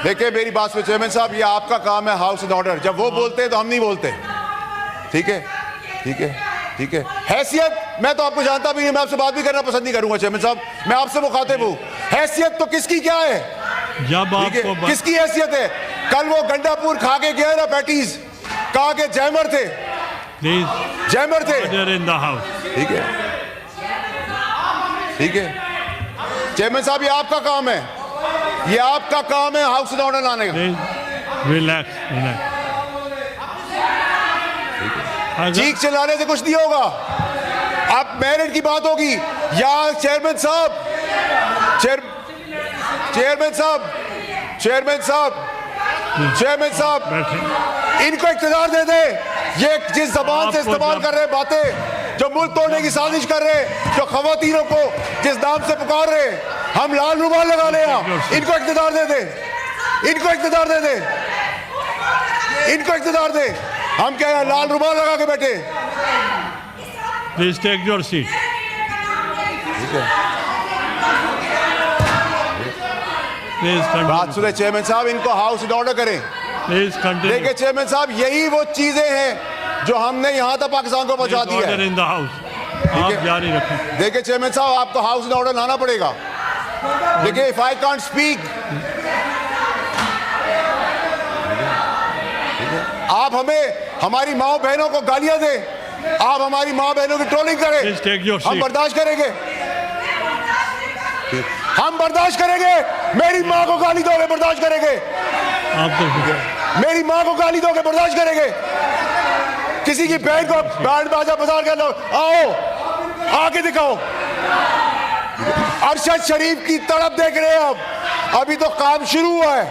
देखिए मेरी बात सुनिए चेयरमैन साहब, ये आपका काम है हाउस एंड ऑर्डर। जब वो बोलते हैं तो हम नहीं बोलते। ठीक है, ठीक है, ठीक है। हैसियत, मैं तो आपको जानता भी नहीं, मैं आपसे बात भी करना पसंद नहीं करूंगा चेयरमैन साहब, मैं आपसे मुखातिब हूं। हैसियत तो किसकी क्या है, जब आपको किसकी हैसियत है? कल वो गंडापुर खा के गया ना पैटीज, कहा के जैमर थे, प्लीज जैमर थे। इन द हाउस। ठीक है, ठीक है चेयरमैन साहब, ये आपका काम है, ये आपका काम है हाउस एंड ऑर्डर लाने का। Relax, relax. चीख चिल्लाने से कुछ नहीं होगा। अब मेरिट की बात होगी या चेयरमैन साहब, चेयरमैन साहब, चेयरमैन साहब, चेयरमैन साहब, इनको इख्तियार दे दे। ये जिस जबान से इस्तेमाल कर रहे हैं बातें, जो मुल्क तोड़ने की साजिश कर रहे हैं, जो खवातीनों को जिस नाम से पुकार रहे हैं, हम लाल रुमाल लगा ले, इनको इख्तियार दे दे, इनको इख्तियार दे दे, इनको इख्तियार दे। हम क्या है लाल रुमाल लगा के बैठे? Please take your seat. ठीक है, प्लीज बात सुने चेयरमैन साहब, इनको हाउस इन ऑर्डर करें। Please continue. देखिए चेयरमैन साहब, यही वो चीजें हैं जो हमने यहां तक पाकिस्तान को पहुंचा दी है। इन द हाउस आप जारी रखें। देखिए चेयरमैन साहब, आपको हाउस इन ऑर्डर लाना पड़ेगा। देखिए इफ आई कांट स्पीक, आप हमें हमारी माओ बहनों को गालियां दें, आप हमारी माओ बहनों की ट्रोलिंग करें, हम बर्दाश्त करेंगे, हम बर्दाश्त करेंगे। मेरी माँ को गाली दोगे, बर्दाश्त करेंगे। आप तो मेरी माँ को गाली दोगे, बर्दाश्त करेंगे। किसी की बहन को बैंड बाजा बजा के लो, आओ आके दिखाओ। अरशद शरीफ की तड़प देख रहे हैं आप, अभी तो काम शुरू हुआ है।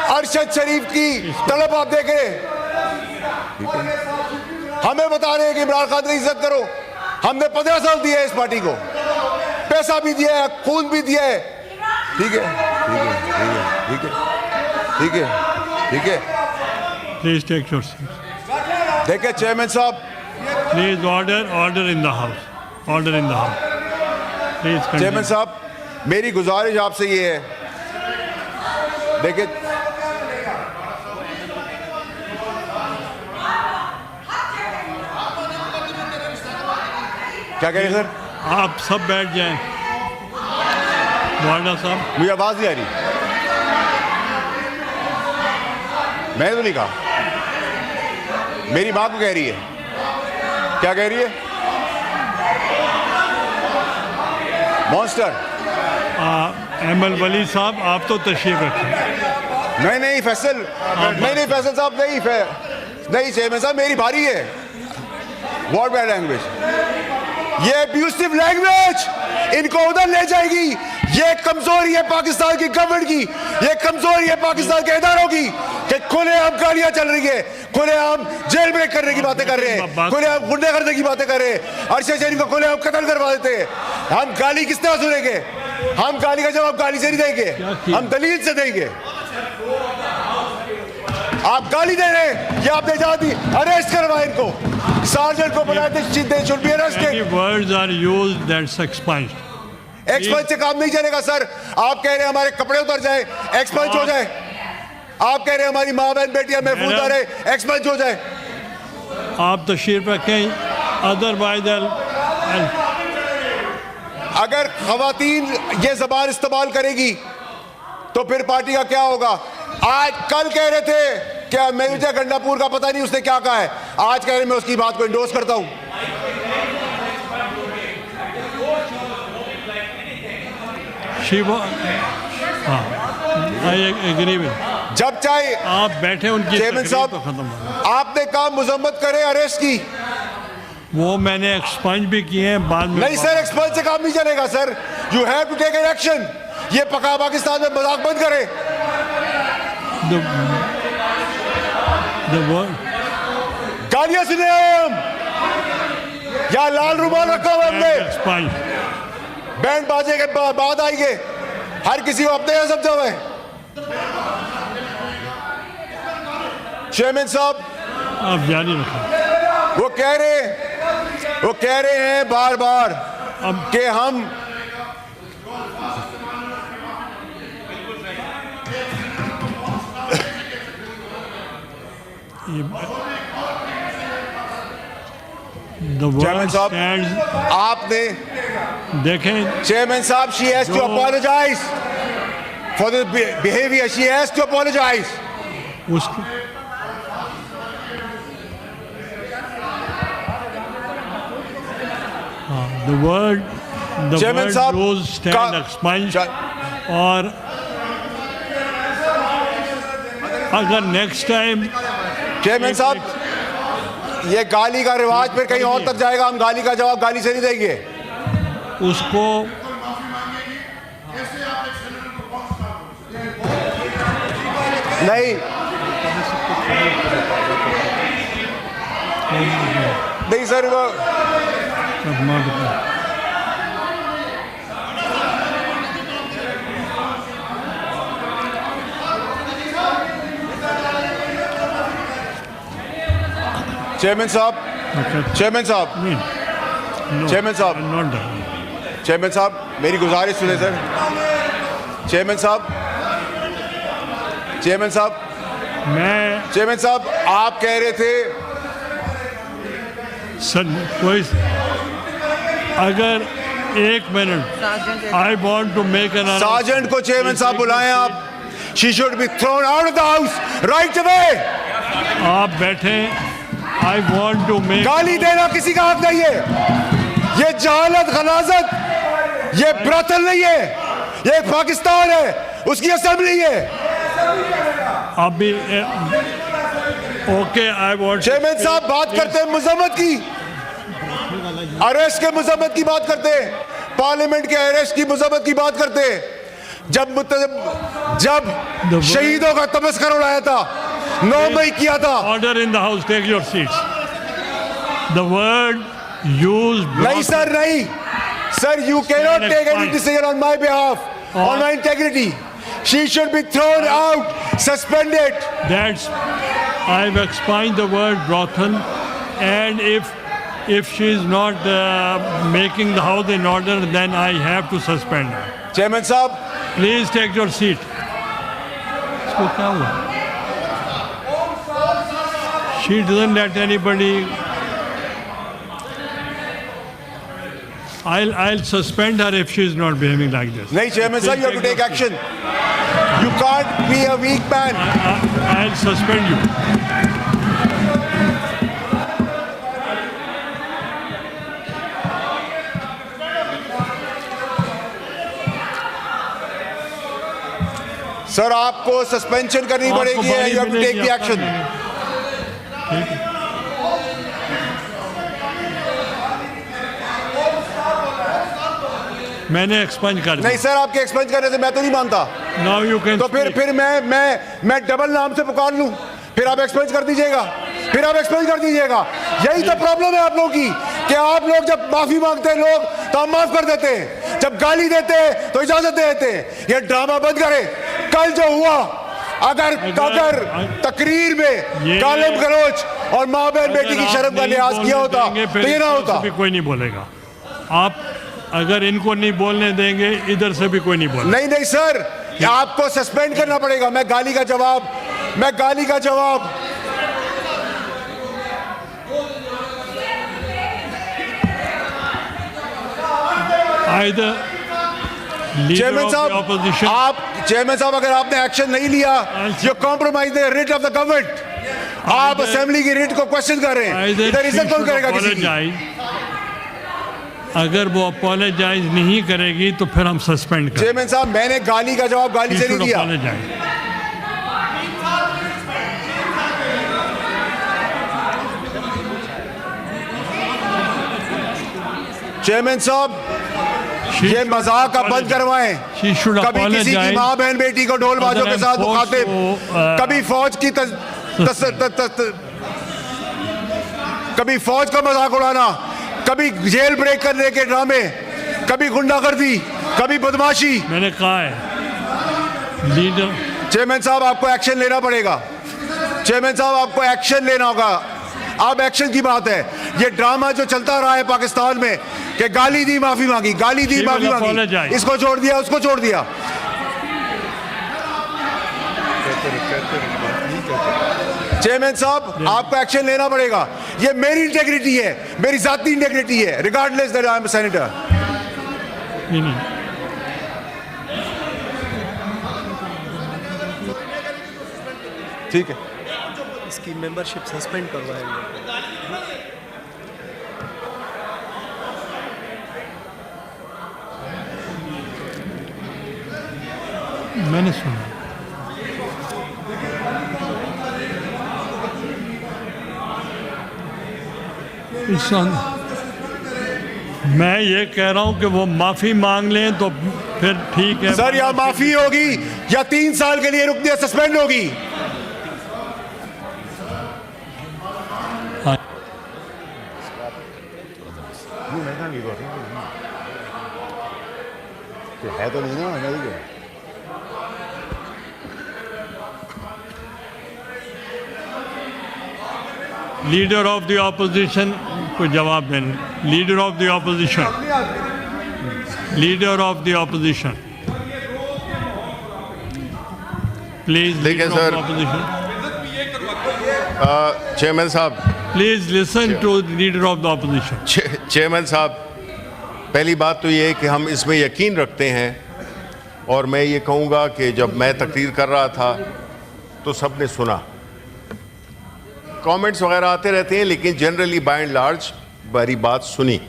अरशद शरीफ की तड़प आप देख रहे हैं। हमें बता रहे हैं कि इमरान खान की इज्जत करो। हमने 15 साल दिए इस पार्टी को, पैसा भी दिया है, खून भी दिया है। ठीक है, ठीक है, ठीक है, ठीक है। Please take your seat. देखिए चेयरमैन साहब, please order, order in the house, order in the house. Please chairman साहब, मेरी गुजारिश आपसे ये है, देखिए क्या कह रहे सर? आप सब बैठ जाएं। वार्डा साहब, मुझे आवाज नहीं आ रही, मैंने तो नहीं कहा, मेरी माँ को कह रही है। क्या कह रही है? मॉन्स्टर। एमएल वली साहब, आप तो तशरीफ रखें। नहीं नहीं फैसल, नहीं फैसल साहब, नहीं चेयरमैन साहब, मेरी बारी है। व्हाट बैड लैंग्वेज, ये अब्यूसिव लैंग्वेज इनको उधर ले जाएगी। ये कमजोरी है पाकिस्तान की गवर्नमेंट की, ये कमजोरी है पाकिस्तान के इदारों की कि खुलेआम गालियां चल रही है, खुलेआम जेल ब्रेक करने की बातें कर रहे हैं, खुलेआम गुंडागर्दी की बातें कर रहे हैं, अरशद शरीफ को खुलेआम कत्ल करवा देते हैं। हम गाली किस तरह सुनेंगे? हम गाली का जवाब गाली से नहीं देंगे, हम दलील से देंगे। आप गाली दे रहे हैं, ये आपने जाती अरेस्ट करवाए इनको, सार्जेंट को बुलाए थे, should be arrested. Words are used that's expunged. Expunge से काम नहीं चलेगा सर। आप कह रहे हैं हमारे कपड़े उतर जाए, एक्सपंज हो जाए। आप कह रहे हैं हमारी माँ बहन बेटियां महफूज रहे, एक्सपंज हो जाए। आप तशरीफ रखें, अदरवाइज अगर खवातीन ये जबान इस्तेमाल करेगी तो फिर पार्टी का क्या होगा? आज कल कह रहे थे क्या मेहुजा गंडापुर का पता नहीं उसने क्या कहा है, आज कह रहे मैं उसकी बात को इंडोर्स करता हूं। जब चाहे आप बैठे, उनकी चेयरमैन साहब तो खत्म हो। आपने काम मुजम्मत करे अरेस्ट की, वो मैंने एक्सपंज भी किए हैं बाद में। नहीं सर, एक्सपंज से काम नहीं चलेगा sir, you have to take an action. ये पका पाकिस्तान में मजाक बंद करे। गालियां सुने हम, या लाल रुमाल रखा हुआ हमने, बैंड बाजे के बाद आएंगे, हर किसी को अपने यहाँ समझा हुआ है। चेयरमैन साहब आप जारी रखें। वो कह रहे हैं बार बार कि हम The चेयरमैन word साहब stands. आपने देखें, चेयरमैन साहब she has to apologize for the behavior. She has to apologize. उसको the word चेयरमैन साहब used stand expunged. और अगर नेक्स्ट टाइम चेयरमैन साहब ये गाली का रिवाज फिर कहीं और तक जाएगा, हम गाली का जवाब गाली से नहीं देंगे। उसको नहीं नहीं सर वो चेयरमैन साहब चेयरमैन साहब चेयरमैन साहब नॉट डन। चेयरमैन साहब मेरी गुजारिश सुने सर। चेयरमैन साहब चेयरमैन साहब चेयरमैन साहब आप कह रहे थे कोई अगर 1 minute I want to make an sergeant को चेयरमैन साहब बुलाएं आप। She should be thrown out of the house right away. आप बैठे, आई वॉन्ट टू मेक गाली देना किसी का हक नहीं है। ये जहालत गलाजत, ये ब्रतल नहीं है, ये पाकिस्तान है, उसकी असेंबली है। अभी ओके आई वॉन्ट। चेयरमैन साहब बात करते हैं मजम्मत की, अरेस्ट के मजम्मत की बात करते हैं, पार्लियामेंट के अरेस्ट की मजम्मत की बात करते हैं। जब शहीदों का तमस्कर उड़ाया था, 9 मई किया था। Order in the house, take your seats. The word used नहीं सर, नहीं sir, you cannot take any decision on my behalf, on my integrity. She should be thrown out, suspended. That's I've expunged the word brothel, and if she is not making the house in order, then I have to suspend her. Chairman साहब Please take your seat. इसको क्या हुआ? She doesn't let anybody. I'll suspend her if she is not behaving like this. नहीं chairman साहब, you have to take action. You can't be a weak man. I'll suspend you. Sir आपको suspension करनी पड़ेगी, you have to take the action. मैंने expunge कर दिया। नहीं sir, आपके एक्सपेंस करने से मैं तो नहीं मानता। Now you can तो फिर मैं डबल नाम से पुकार लूं, फिर आप एक्सपेंस कर दीजिएगा, फिर आप एक्सपेंस कर दीजिएगा। यही तो प्रॉब्लम है आप लोगों की कि आप लोग जब माफी मांगते हैं लोग तो हम माफ कर देते हैं, जब गाली देते हैं तो इजाजत दे देते हैं। ये ड्रामा बंद करें। कल जो हुआ, अगर तकरीर में गालिब गलौज और माँ बहन बेटी की शर्म का लिहाज किया होता तो ये ना होता। कोई नहीं बोलेगा। आप अगर इनको नहीं बोलने देंगे, इधर से भी कोई नहीं बोलेगा। नहीं नहीं सर, आपको सस्पेंड करना पड़ेगा। मैं गाली का जवाब चेयरमैन साहब, चेयरमैन साहब अगर आपने एक्शन नहीं लिया, जो compromise the writ of the government, आप असेंबली की रिट को क्वेश्चन कर रहे हैं। इधर इज्जत कौन करेगा किसी की? अगर वो अपोलोजाइज नहीं करेगी तो फिर हम सस्पेंड करें। चेयरमैन साहब, मैंने गाली का जवाब गाली से नहीं दिया। चेयरमैन साहब, ये मजाक आप बंद करवाएं। कभी किसी की माँ बहन बेटी को ढोल बाजों के साथ मुखातिब, कभी फौज का मजाक उड़ाना, कभी जेल ब्रेक करने के ड्रामे, कभी गुंडागर्दी, कभी बदमाशी। मैंने कहा है लीडर। चेयरमैन साहब, आपको एक्शन लेना पड़ेगा। चेयरमैन साहब, आपको एक्शन लेना होगा। अब एक्शन की बात है। ये ड्रामा जो चलता रहा है पाकिस्तान में कि गाली दी माफी मांगी, गाली दी माफी मांगी, इसको छोड़ दिया, उसको छोड़ दिया। चेयरमैन साहब, आपको एक्शन लेना पड़ेगा। ये मेरी इंटेग्रिटी है, मेरी जाती इंटेग्रिटी है, regardless that I am a senator. ठीक है, इसकी मेंबरशिप सस्पेंड करवाएंगे। मैंने सुना। मैं ये कह रहा हूं कि वो माफी मांग लें तो फिर ठीक है सर। या माफी होगी या 3 साल के लिए रुकनी सस्पेंड होगी। है तो नहीं ना, नहीं है। लीडर ऑफ द ऑपोजिशन को जवाब देना। Leader of the opposition, leader of the opposition, please. देखिए सर, चेयरमैन साहब, please listen to leader of the opposition. Chairman साहब, पहली बात तो ये है कि हम इसमें यकीन रखते हैं, और मैं ये कहूँगा कि जब मैं तकरीर कर रहा था तो सबने सुना। कमेंट्स वगैरह आते रहते हैं, लेकिन जनरली बाय एंड लार्ज मेरी बात सुनी।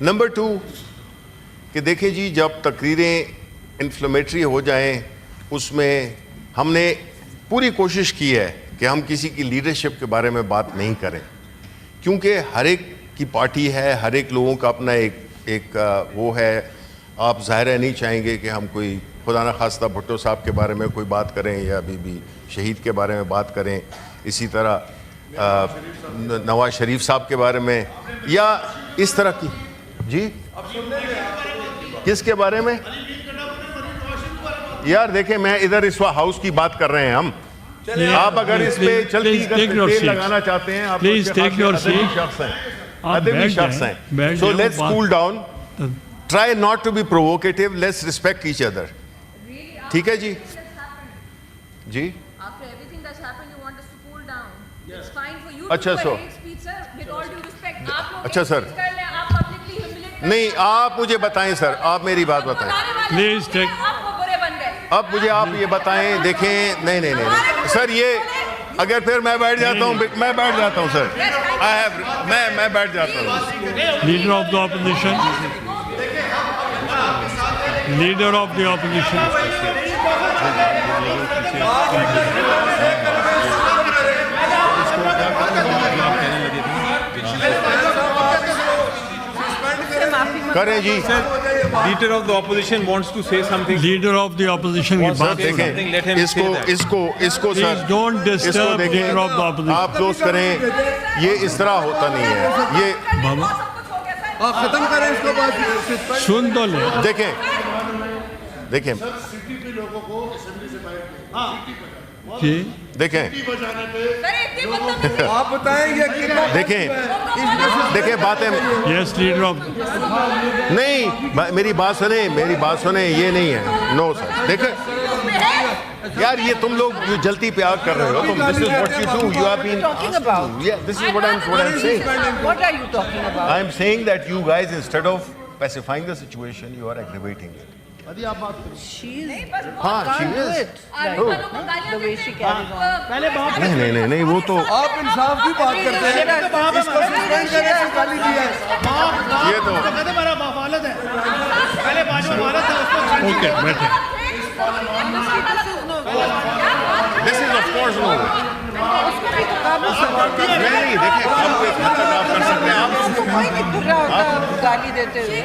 नंबर 2 कि देखिए जी, जब तकरीरें इन्फ्लेमेटरी हो जाएं, उसमें हमने पूरी कोशिश की है कि हम किसी की लीडरशिप के बारे में बात नहीं करें, क्योंकि हर एक की पार्टी है, हर एक लोगों का अपना एक वो है। आप ज़ाहिर है नहीं चाहेंगे कि हम कोई खुदा न खास्ता भुट्टो साहब के बारे में कोई बात करें या बीबी शहीद के बारे में बात करें, इसी तरह नवाज शरीफ साहब के बारे में, या इस तरह की। जी, किसके बारे में? यार देखें, मैं इधर इस हाउस की बात कर रहे हैं हम। आप अगर इस पे चलती तेल लगाना चाहते हैं, आप प्लीज टेक योर सीट। अदबी शख्स हैं। So let's cool down, try not to be provocative, let's respect each other. ठीक है जी? जी, After everything that's happened, you want us to cool down. It's fine for you अच्छा, to do so- a hate speech, sir. With all due respect, आप लोग अच्छा, hate sir. speech कर लें, आप publicly humiliate कर नहीं, लें। आप मुझे बताएं सर, आप मेरी बात बताएं। बताने वाले Please लोग take- आप वो बुरे बन गए। अब मुझे आप ये बताएं, देखें, नहीं सर, ये अगर फिर मैं बैठ जाता हूँ, मैं बैठ जाता हूँ सर। मैं बैठ जाता हूँ। Leader of the opposition, leader of the opposition. करें जी। Leader of the opposition wants to say something. Leader of the opposition की बात देखें, Let him इसको say that. इसको Please सर, don't इसको disturb देखें, leader of the opposition. आप दोस्त करें, ये इस तरह होता नहीं है। ये बाबा आप खत्म करें इसको बात। सुन तो ले। देखें जी, देखें सर इतनी बदतमीजी आप बताएंगे कितना देखें बातें यस लीडर ऑफ। नहीं, मेरी बात सुने, ये नहीं है। नो सर, देखें यार, ये तुम लोग जो जल्दी पे आग कर रहे हो तुम। This is what you do, you have been talking about? Yeah, this is what I'm saying. What are you talking about? I'm saying that you guys, instead of pacifying the situation, you are aggravating it. She's हाँ, she can't do is. it. Like, the way she carries on. नहीं, वो तो आप इंसाफ की बात करते हैं, इसको सस्पेंड करें, गाली दिया है। ये तो ओके बैठे। This is of course no. नहीं, देखिए कब एक हद तक आप कर सकते हैं। आप गाली देते हुए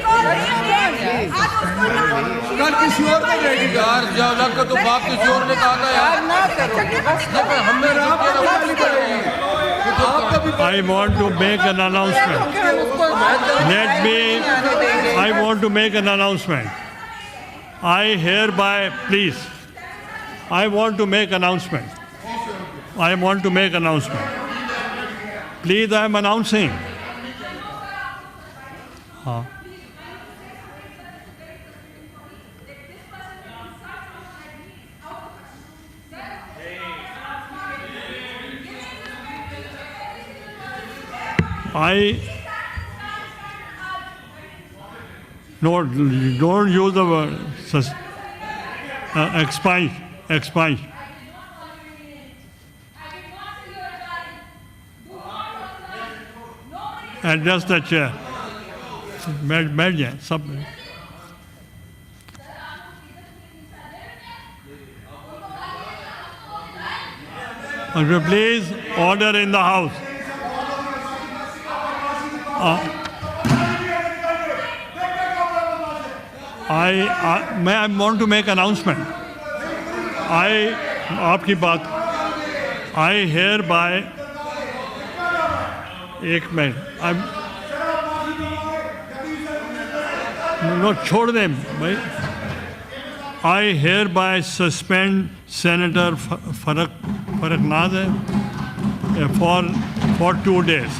कल किसी और को देगी। यार जब का तो बाप किसी और ने कहा था यार। ना करो बस हमने रात को गाली पड़ेगी। I want to make an announcement. I want to make an announcement. I hereby, please, I want to make announcement. I want to make announcement. Please, I am announcing. हाँ. No, don't use the word expunge. Address the chair. बैठ जाए सब. Please order in the house. I want to make announcement. आपकी बात. I hereby. एक minute. No, छोड़ दे भाई. I hereby suspend Senator Farraknaz for 2 days.